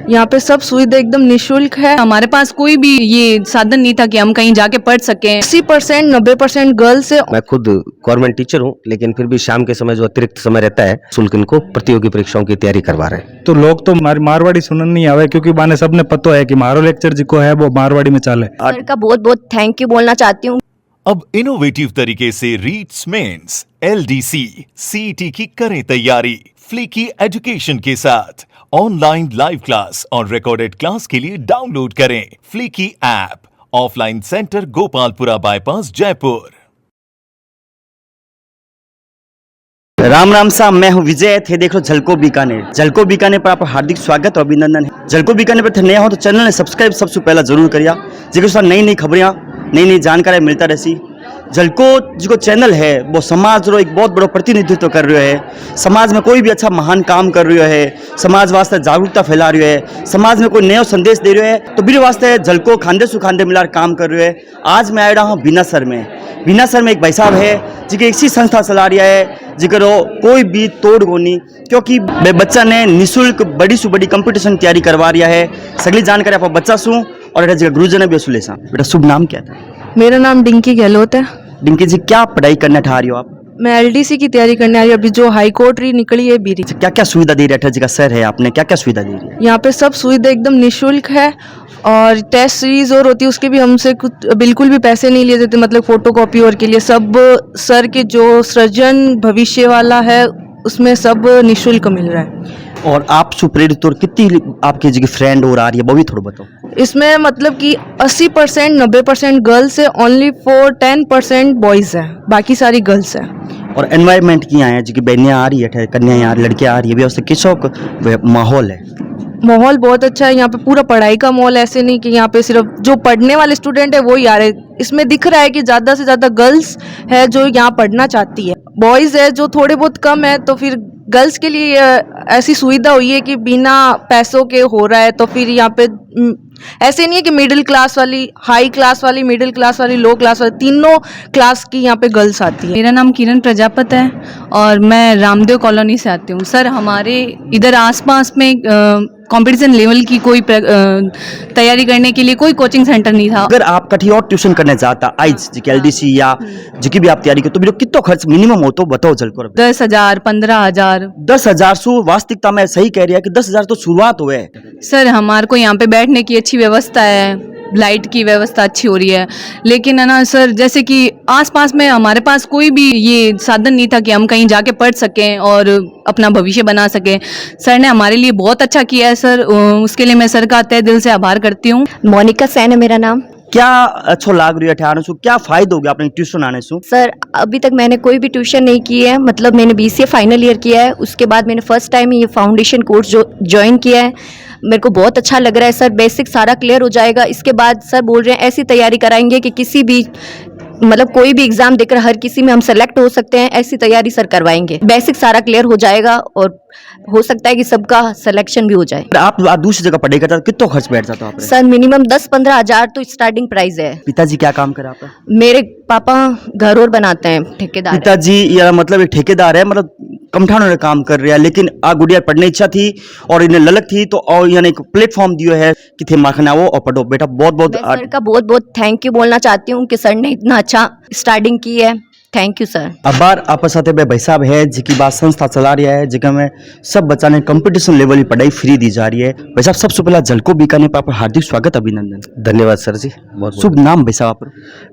यहाँ पे सब सुविधा एकदम निशुल्क है। हमारे पास कोई भी ये साधन नहीं था कि हम कहीं जाके पढ़ सकें। 80% 90% गर्ल्स है। मैं खुद गवर्नमेंट टीचर हूँ, लेकिन फिर भी शाम के समय जो अतिरिक्त समय रहता है शुल्क इनको प्रतियोगी परीक्षाओं की तैयारी करवा रहे हैं। तो लोग तो मारवाड़ी सुनने नहीं आवे, क्योंकि बाने सबने पता है कि मारो लेक्चर जिको है वो मारवाड़ी में चाले। सर का बहुत बहुत थैंक यू बोलना चाहती हूँ। अब इनोवेटिव तरीके से रीट्स मेंस LDC CET की करें तैयारी फ्लीकी एजुकेशन के साथ। ऑनलाइन लाइव क्लास और रिकॉर्डेड क्लास के लिए डाउनलोड करें Fleeky app. Offline centre Gopalpura bypass Jaipur. Ram Ram साहब, मैं हूं विजय। थे देख लो झलको बीकानेर। झलको बीकानेर पर आपका हार्दिक स्वागत और अभिनंदन है। झलको बीकानेर पर थे नया हो तो चैनल ने सब्सक्राइब सबसे पहला जरूर करिए, जिसके साथ नई नई खबरें नई नई जानकारी मिलता रहसी। झलको जो चैनल है वो समाज रो एक बहुत बड़ो प्रतिनिधित्व कर रहा है। समाज में कोई भी अच्छा महान काम कर रहा है, समाज वास्ते जागरूकता फैला रहा है, समाज में कोई नया संदेश दे रहा है, तो बिना वास्ते झलको खांदे सु खांदे मिलाकर काम कर रहा है। आज मैं आया हूँ बीनासर में। बीनासर में एक भाई साहब है जिनकी ऐसी संस्था चला रहा है जिकर कोई भी तोड़ गोनी, क्योंकि बच्चा ने निःशुल्क बड़ी से बड़ी कंपटीशन तैयारी करवा रहा है। सगली जानकारी आप बच्चा सु और गुरुजन भी सुले सा। बेटा शुभ नाम क्या था? मेरा नाम डिंकी गहलोत है। डिंकी जी, क्या पढ़ाई करने ठा रही हो आप? मैं LDC की तैयारी करने आ रही हूँ। अभी जो हाई कोर्ट री निकली है बीरी। क्या क्या सुविधा दे रहा है? जी का सर है, आपने क्या क्या सुविधा दी है? यहाँ पे सब सुविधा एकदम निशुल्क है और टेस्ट सीरीज और होती है उसके भी हमसे कुछ बिल्कुल भी पैसे नहीं लिए जाते। मतलब फोटोकॉपी और के लिए सब सर के जो सृजन भविष्य वाला है उसमें सब निशुल्क मिल रहा है। और आप सुप्रेरित और कितनी आपकी जगह फ्रेंड और आ रही है वो भी थोड़ा बताओ। इसमें मतलब कि 80% 90% गर्ल्स है, ओनली फॉर 10% बॉयज है, बाकी सारी गर्ल्स है। और एनवायरनमेंट की है जी की बहनियाँ आ रही है, कन्या आ रही, लड़कियाँ आ रही है, व्यवस्था किस माहौल है? माहौल बहुत अच्छा है यहाँ पे। पूरा पढ़ाई का माहौल, ऐसे नहीं कि यहाँ पे सिर्फ जो पढ़ने वाले स्टूडेंट है वो ही आ रहे। इसमें दिख रहा है कि ज़्यादा से ज़्यादा गर्ल्स है जो यहाँ पढ़ना चाहती है। बॉयज़ है जो थोड़े बहुत कम है, तो फिर गर्ल्स के लिए ऐसी सुविधा हुई है कि बिना पैसों के हो रहा है। तो फिर यहाँ पे ऐसे नहीं है कि मिडिल क्लास वाली, हाई क्लास वाली, मिडिल क्लास वाली, लो क्लास वाली, तीनों क्लास की यहाँ पे गर्ल्स आती है। मेरा नाम किरण प्रजापत है और मैं रामदेव कॉलोनी से आती हूँ। सर हमारे इधर आसपास में कंपटीशन लेवल की कोई तैयारी करने के लिए कोई कोचिंग सेंटर नहीं था। अगर आप कहीं और ट्यूशन करने जाता आज LDC या जिकी भी आप तैयारी करते तो कितना खर्च मिनिमम हो तो बताओ जल्दी। 10,000 15,000। 10,000 सु वास्तविकता में सही कह रही है कि 10,000 तो शुरुआत हुए। सर हमारे को यहाँ पे बैठने की अच्छी व्यवस्था है, लाइट की व्यवस्था अच्छी हो रही है, लेकिन है ना सर, जैसे कि आसपास में हमारे पास कोई भी ये साधन नहीं था कि हम कहीं जाके पढ़ सकें और अपना भविष्य बना सकें। सर ने हमारे लिए बहुत अच्छा किया है सर, उसके लिए मैं सर का तहे दिल से आभार करती हूँ। मोनिका सैन है मेरा नाम। क्या अच्छा लाग रही है ठहराने से? क्या फायदा हो गया अपने ट्यूशन आने से? सर अभी तक मैंने कोई भी ट्यूशन नहीं की है। मतलब मैंने BCA फाइनल ईयर किया है, उसके बाद मैंने फर्स्ट टाइम ये फाउंडेशन कोर्स जो ज्वाइन किया है। मेरे को बहुत अच्छा लग रहा है सर। बेसिक सारा क्लियर हो जाएगा। इसके बाद सर बोल रहे हैं ऐसी तैयारी कराएंगे कि किसी भी मतलब कोई भी एग्जाम देकर हर किसी में हम सेलेक्ट हो सकते हैं, ऐसी तैयारी सर करवाएंगे। बेसिक सारा क्लियर हो जाएगा और हो सकता है कि सबका सिलेक्शन भी हो जाए। आप दूसरी जगह पढ़ाई करता कितना खर्च बैठ जाता है? सर मिनिमम 10-15 हज़ार तो स्टार्टिंग प्राइस है। पिताजी क्या काम कर आप? मेरे पापा घर और बनाते हैं, ठेकेदार। पिताजी या मतलब एक ठेकेदार है, मतलब कमठानों ने काम कर रहा है, लेकिन आ गुड़िया पढ़ने इच्छा थी और इन्हें ललक थी तो और यानी एक प्लेटफॉर्म दियो है कि थे माखना वो और पढ़ो। बेटा बहुत बहुत सर का बहुत बहुत थैंक यू बोलना चाहती हूँ कि सर ने इतना अच्छा स्टार्टिंग की है। Thank you sir. अबार आप साथ भाई साहब है जिसकी बात संस्था चला रही है, जिसमें में सब बच्चा ने कंपटीशन लेवल की पढ़ाई फ्री दी जा रही है। भाई साहब सबसे पहला झलको बीकानेर पर आपका हार्दिक स्वागत अभिनंदन। धन्यवाद सर जी। बहुत शुभ नाम भाई साहब?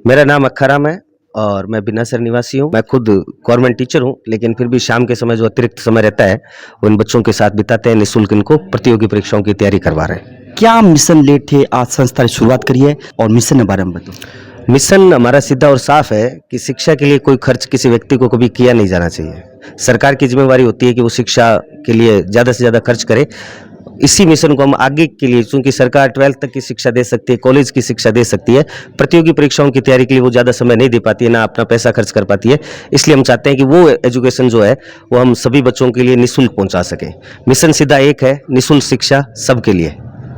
मेरा नाम अक्खाराम है और मैं बीनासर निवासी हूँ। मैं खुद गवर्नमेंट टीचर हूँ, लेकिन फिर भी शाम के समय जो अतिरिक्त समय रहता है वो इन बच्चों के साथ बिताते हैं। निःशुल्क इनको प्रतियोगी परीक्षाओं की तैयारी करवा रहे हैं। क्या मिशन लेट थे आज संस्था ने शुरुआत करी है और मिशन के बारे में बताओ। मिशन हमारा सीधा और साफ है कि शिक्षा के लिए कोई खर्च किसी व्यक्ति को कभी किया नहीं जाना चाहिए। सरकार की जिम्मेवारी होती है कि वो शिक्षा के लिए ज़्यादा से ज़्यादा खर्च करे। इसी मिशन को हम आगे के लिए, क्योंकि सरकार 12th तक की शिक्षा दे सकती है, कॉलेज की शिक्षा दे सकती है, प्रतियोगी परीक्षाओं की तैयारी के लिए वो ज़्यादा समय नहीं दे पाती है, ना अपना पैसा खर्च कर पाती है। इसलिए हम चाहते हैं कि वो एजुकेशन जो है वो हम सभी बच्चों के लिए निःशुल्क पहुंचा सकें। मिशन सीधा एक है, निःशुल्क शिक्षा सबके लिए।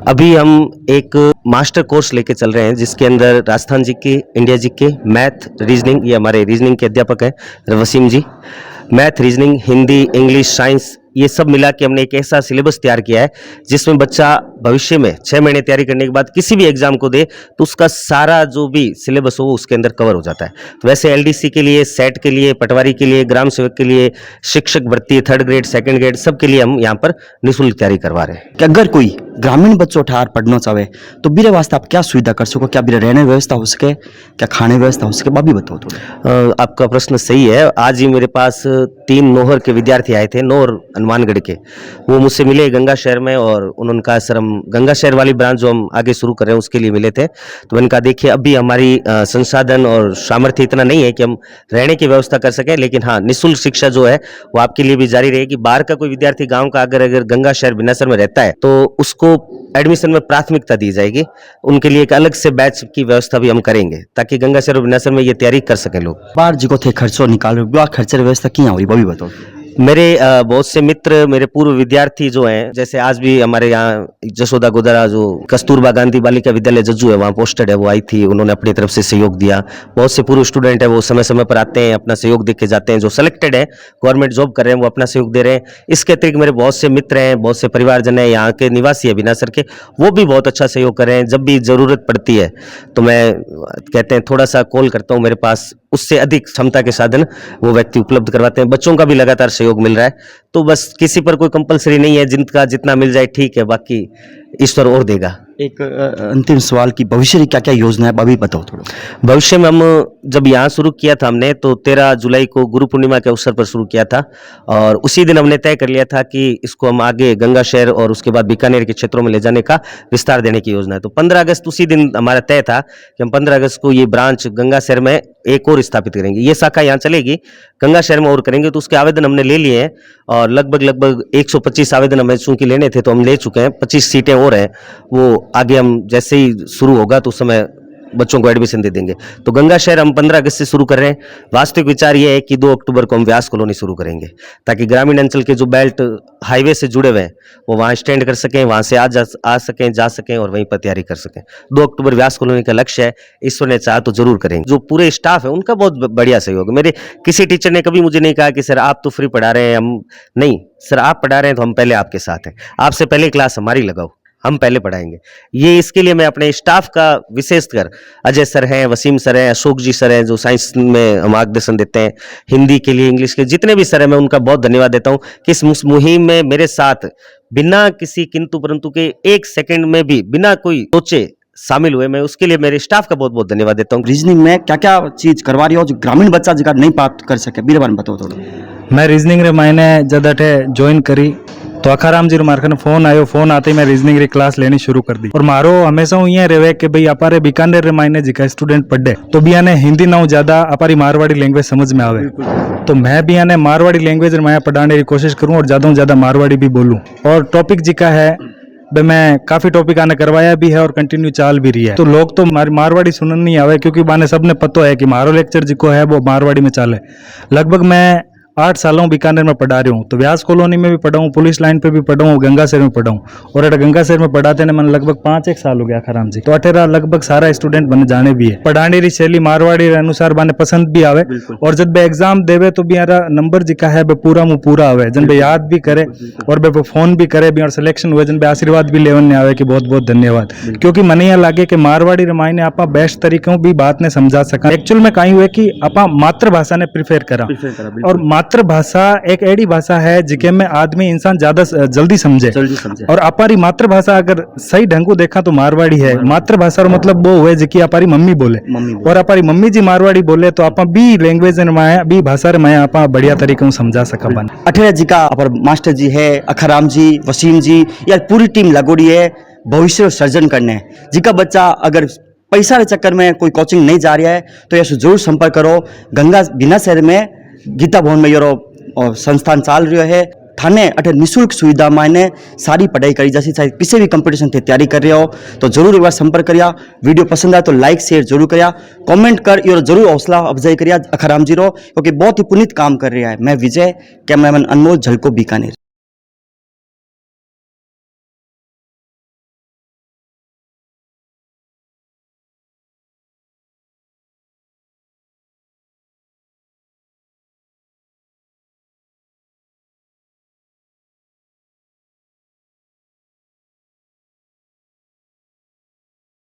अभी हम एक मास्टर कोर्स लेके चल रहे हैं जिसके अंदर राजस्थान जी के, इंडिया जी के मैथ, रीजनिंग, ये हमारे रीजनिंग के अध्यापक हैं Wasim ji. Math, reasoning, Hindi, English, science, ये सब मिला के हमने एक ऐसा सिलेबस तैयार किया है जिसमें बच्चा भविष्य में 6 महीने तैयारी करने के बाद किसी भी एग्जाम को दे तो उसका सारा जो भी सिलेबस हो वो उसके अंदर कवर हो जाता है। तो वैसे एलडीसी के लिए, सेट के लिए, पटवारी के लिए, ग्राम सेवक के लिए, शिक्षक भर्ती 3rd ग्रेड 2nd ग्रेड सब के लिए हम यहाँ पर निःशुल्क तैयारी करवा रहे हैं। कि अगर कोई ग्रामीण बच्चों ठार पढ़ना चाहे तो बीरे वास्ते आप क्या सुविधा कर सको, क्या बीरे रहने व्यवस्था हो सके, क्या खाने व्यवस्था हो सके, बाबी बताओ थोड़ा। आपका प्रश्न सही है। आज ही मेरे पास 3 नौहर के विद्यार्थी आए थे, नौहर हनुमानगढ़ के। वो मुझसे मिले गंगा शहर में और उन्होंने कहा सर हम गंगा शहर वाली ब्रांच जो हम आगे शुरू कर रहे हैं उसके लिए मिले थे। तो मैंने कहा देखिए अभी हमारी संसाधन और सामर्थ्य इतना नहीं है कि हम रहने की व्यवस्था कर सकें, लेकिन हाँ निःशुल्क शिक्षा जो है वो आपके लिए भी जारी रहेगी। बाहर का कोई विद्यार्थी गाँव का अगर गंगा शहर बिनासर में रहता है तो उसको एडमिशन में प्राथमिकता दी जाएगी। उनके लिए एक अलग से बैच की व्यवस्था भी हम करेंगे ताकि गंगा शहर और बिनासर में ये तैयारी कर सकें लोग। बाहर जी को थे खर्चो निकाल रहे हो, खर्चे की व्यवस्था क्या हो रही बाबी बताओ। मेरे बहुत से मित्र, मेरे पूर्व विद्यार्थी जो हैं, जैसे आज भी हमारे यहाँ जसोदा गोदरा जो कस्तूरबा गांधी बालिका विद्यालय जज्जू है वहाँ पोस्टेड है, वो आई थी, उन्होंने अपनी तरफ से सहयोग दिया। बहुत से पूर्व स्टूडेंट है वो समय समय पर आते हैं, अपना सहयोग दे के जाते हैं। जो सिलेक्टेड है, गवर्नमेंट जॉब कर रहे हैं, वो अपना सहयोग दे रहे हैं। इसके अतिरिक्त मेरे बहुत से मित्र हैं, बहुत से परिवारजन है, यहाँ के निवासी है बिनासर के, वो भी बहुत अच्छा सहयोग कर रहे हैं। जब भी जरूरत पड़ती है तो मैं कहते हैं थोड़ा सा कॉल करता हूँ, मेरे पास उससे अधिक क्षमता के साधन वो व्यक्ति उपलब्ध करवाते हैं। बच्चों का भी लगातार सहयोग मिल रहा है। तो बस किसी पर कोई कंपलसरी नहीं है, जिनका जितना मिल जाए ठीक है, बाकी ईश्वर और देगा। एक अंतिम सवाल की भविष्य की क्या क्या योजना है बाबी बताओ थोड़ा। भविष्य में हम जब यहाँ शुरू किया था हमने तो 13 जुलाई को गुरु पूर्णिमा के अवसर पर शुरू किया था और उसी दिन हमने तय कर लिया था कि इसको हम आगे गंगा शहर और उसके बाद बीकानेर के क्षेत्रों में ले जाने का विस्तार देने की योजना है। तो 15 अगस्त उसी दिन हमारा तय था कि हम 15 अगस्त को ये ब्रांच गंगा शहर में एक और स्थापित करेंगे। ये शाखा यहाँ चलेगी, गंगा शहर में और करेंगे। तो उसके आवेदन हमने ले लिए हैं और लगभग 125 आवेदन हमें चूंकि लेने थे तो हम ले चुके हैं। 25 सीटें और हैं, वो आगे हम जैसे ही शुरू होगा तो उस समय बच्चों को एडमिशन दे देंगे। तो गंगा शहर हम 15 अगस्त से शुरू कर रहे हैं। वास्तविक विचार ये है कि 2 अक्टूबर को हम व्यास कॉलोनी शुरू करेंगे ताकि ग्रामीण अंचल के जो बेल्ट हाईवे से जुड़े हुए हैं वो वहाँ स्टैंड कर सकें, वहाँ से आ सकें, जा सकें और वहीं पर तैयारी कर सकें। 2 अक्टूबर व्यास कॉलोनी का लक्ष्य है। ईश्वर ने चाहा तो जरूर करेंगे। जो पूरे स्टाफ है उनका बहुत बढ़िया सहयोग है। मेरे किसी टीचर ने कभी मुझे नहीं कहा कि सर आप तो फ्री पढ़ा रहे हैं, हम नहीं, सर आप पढ़ा रहे हैं तो हम पहले आपके साथ हैं, आपसे पहले क्लास हमारी लगाओ, हम पहले पढ़ाएंगे। ये इसके लिए मैं अपने स्टाफ का विशेषकर अजय सर हैं, वसीम सर हैं, अशोक जी सर हैं जो साइंस में मार्गदर्शन देते हैं, हिंदी के लिए, इंग्लिश के जितने भी सर हैं मैं उनका बहुत धन्यवाद देता हूं कि इस मुहिम में मेरे साथ बिना किसी किंतु परंतु के 1 सेकंड में भी बिना कोई सोचे शामिल हुए। मैं उसके लिए मेरे स्टाफ का बहुत बहुत धन्यवाद देता हूँ। रीजनिंग में क्या क्या चीज करवा रही हो जो ग्रामीण बच्चा जिका नहीं प्राप्त कर सके, बीरे बारे में बताओ थोड़ा। मैं रीजनिंग रे मायने जदा ठे ज्वाइन करी तो अखाराम जी मार खाने फोन आयो, फोन आते ही मैं रीजनिंग री क्लास लेनी शुरू कर दी। और मारो हमेशा ये रहे कि भाई अपारे बीकानेर रे मायने जिका स्टूडेंट पढ़े तो भी आने हिंदी ना ज्यादा अपारी मारवाड़ी लैंग्वेज समझ में आवे, तो मैं भी आने मारवाड़ी लैंग्वेज रे माया पढ़ाने की कोशिश करूँ और ज्यादा से ज्यादा मारवाड़ी भी बोलूँ। और टॉपिक जिका है भाई मैं काफी टॉपिक आने करवाया भी है और कंटिन्यू चाल भी रही है। तो लोग तो मारवाड़ी सुनन नहीं आवे क्योंकि बाने सबने पता है कि मारो लेक्चर जिको है वो मारवाड़ी में चाले। लगभग मैं 8 सालों बीकानेर में पढ़ा रही हूँ, तो व्यास कॉलोनी में भी पढ़ा हूँ, पुलिस लाइन पे भी पढ़ा हूँ, गंगा शहर में पढ़ा हूँ। और अगर गंगा शहर में पढ़ाते ने मैंने लगभग 5-1 साल हो गया खराम जी, तो अठेरा लगभग सारा स्टूडेंट बने जाने भी है। पढ़ाने की शैली मारवाड़ी अनुसार बाने पसंद भी आवे और जब बे एग्जाम देवे तो भी यारा नंबर जिका है बे पूरा मुँह पूरा आवे, जन बे याद भी करे और बे फोन भी करे भी और सिलेक्शन हुए, जन बे आशीर्वाद भी लेवन ने आवे कि बहुत बहुत धन्यवाद। क्योंकि मने यह लागे कि मारवाड़ी रमायने आपा बेस्ट तरीकों भी बात ने समझा सका। एक्चुअल में कहीं हुए कि आपा मातृभाषा ने प्रिफेर करा और मातृभाषा एक ऐसी भाषा है जिके में आदमी इंसान ज्यादा जल्दी समझे। और अपारी मातृभाषा अगर सही ढंग को देखा तो मारवाड़ी है। मातृभाषा मतलब वो हुए जिकी अपारी मम्मी बोले और अपारी मम्मी जी मारवाड़ी बोले तो आपा भी लैंग्वेज माया भी भाषा माया आपा बढ़िया तरीके से समझा सका बन। अठेरा जी का अपर मास्टर जी है, अखाराम जी, वसीम जी, या पूरी टीम लगोड़ी है भविष्य सर्जन करने। जिका बच्चा अगर पैसा के चक्कर में कोई कोचिंग नहीं जा रहा है तो यह जरूर संपर्क करो। गंगा बिना शहर में गीता भवन में योरो और संस्थान चाल रही है। थाने अठे निःशुल्क सुविधा मायने सारी पढ़ाई करी जैसी, चाहे किसी भी कंपटीशन की तैयारी कर रहे हो तो जरूर एक बार संपर्क करिया। वीडियो पसंद आए तो लाइक शेयर जरूर करिया, कमेंट कर और जरूर हौसला अफजाई करिया अखाराम जी रो, क्योंकि बहुत ही पुनीत काम कर रहा है। मैं विजय, कैमरामैन अनमोल, झलको बीकानेर।